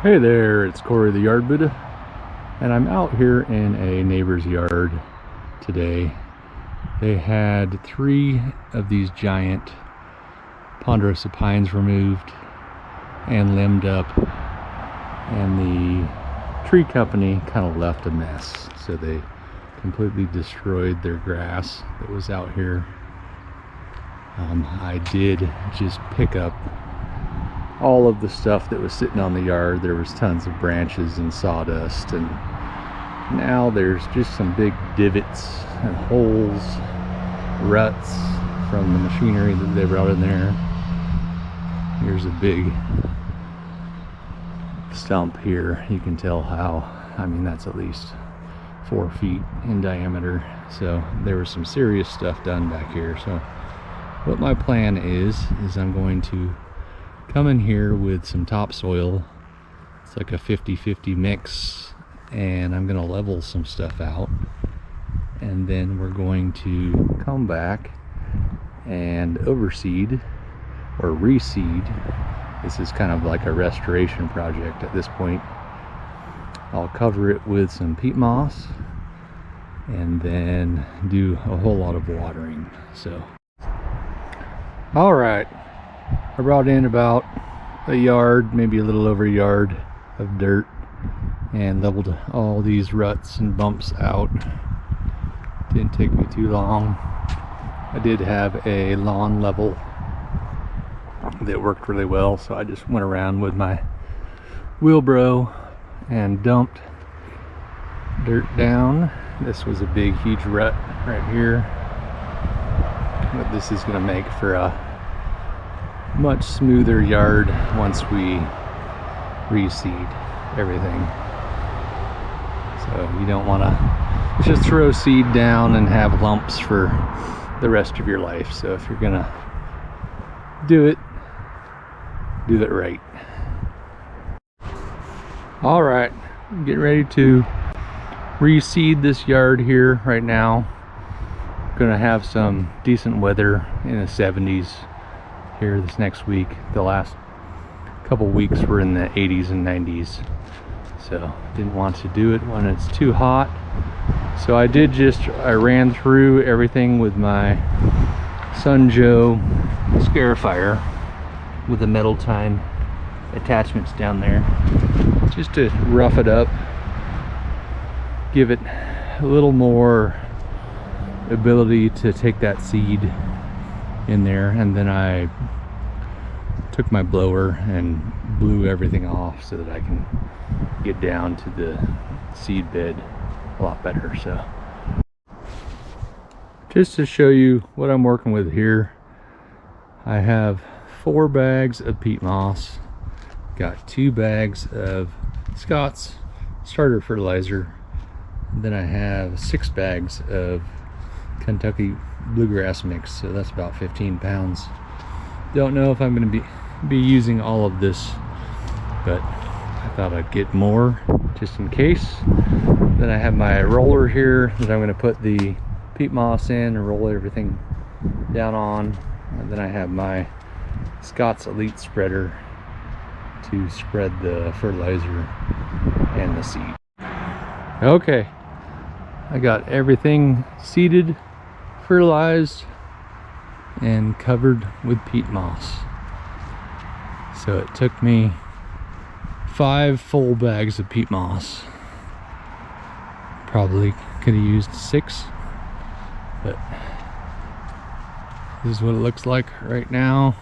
Hey there, it's Corey the Yard Buddha, and I'm out here in a neighbor's yard today. They had 3 of these giant ponderosa pines removed and limbed up, and the tree company kind of left a mess, so they completely destroyed their grass that was out here. I did just pick up all of the stuff that was sitting on the yard. There was tons of branches and sawdust, and now there's just some big divots and holes, ruts from the machinery that they brought in there. Here's a big stump here. You can tell how, I mean, that's at least 4 feet in diameter, so there was some serious stuff done back here. So what my plan is I'm going to come in here with some topsoil. It's like a 50-50 mix, and I'm going to level some stuff out, and then we're going to come back and overseed or reseed. This is kind of like a restoration project at this point. I'll cover it with some peat moss and then do a whole lot of watering. So all right, I brought in about a yard, maybe a little over a yard of dirt, and leveled all these ruts and bumps out. Didn't take me too long. I did have a lawn level that worked really well, so I just went around with my wheelbarrow and dumped dirt down. This was a big, huge rut right here, but this is going to make for a much smoother yard once we reseed everything. So you don't want to just throw seed down and have lumps for the rest of your life. So if you're gonna do it right. All right, getting ready to reseed this yard here right now. Gonna have some decent weather in the 70s here this next week. The last couple weeks were in the 80s and 90s, so didn't want to do it when it's too hot. So I ran through everything with my Sun Joe scarifier with the metal tine attachments down there, just to rough it up, give it a little more ability to take that seed in there. And then I took my blower and blew everything off so that I can get down to the seed bed a lot better. So just to show you what I'm working with here, I have 4 bags of peat moss, got 2 bags of Scott's starter fertilizer, and then I have 6 bags of Kentucky bluegrass mix, so that's about 15 pounds. Don't know if I'm going to be using all of this, but I thought I'd get more just in case. Then I have my roller here that I'm going to put the peat moss in and roll everything down on, and then I have my Scott's Elite spreader to spread the fertilizer and the seed. Okay, I got everything seeded, fertilized, and covered with peat moss. So it took me 5 full bags of peat moss. Probably could have used 6, but this is what it looks like right now.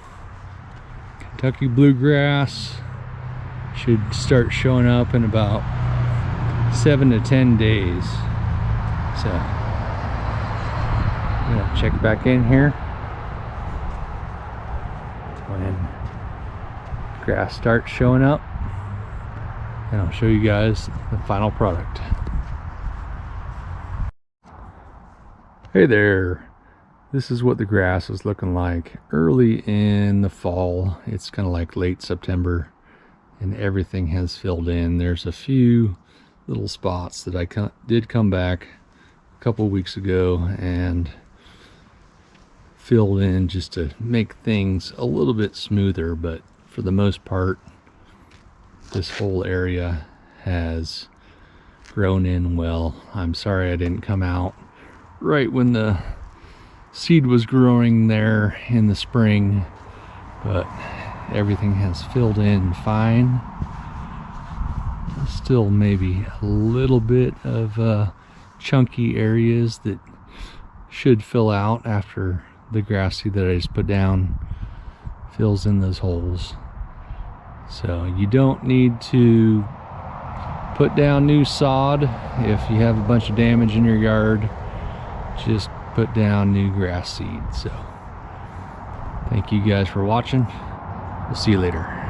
Kentucky bluegrass should start showing up in about 7 to 10 days. So I'm gonna check back in here when grass starts showing up, and I'll show you guys the final product. Hey there, this is what the grass is looking like early in the fall. It's kind of like late September, and everything has filled in. There's a few little spots that I did come back a couple weeks ago and filled in just to make things a little bit smoother, but for the most part this whole area has grown in well. I'm sorry I didn't come out right when the seed was growing there in the spring, but everything has filled in fine. Still maybe a little bit of chunky areas that should fill out after the grass seed that I just put down fills in those holes. So you don't need to put down new sod if you have a bunch of damage in your yard. Just put down new grass seed. So thank you guys for watching. We'll see you later.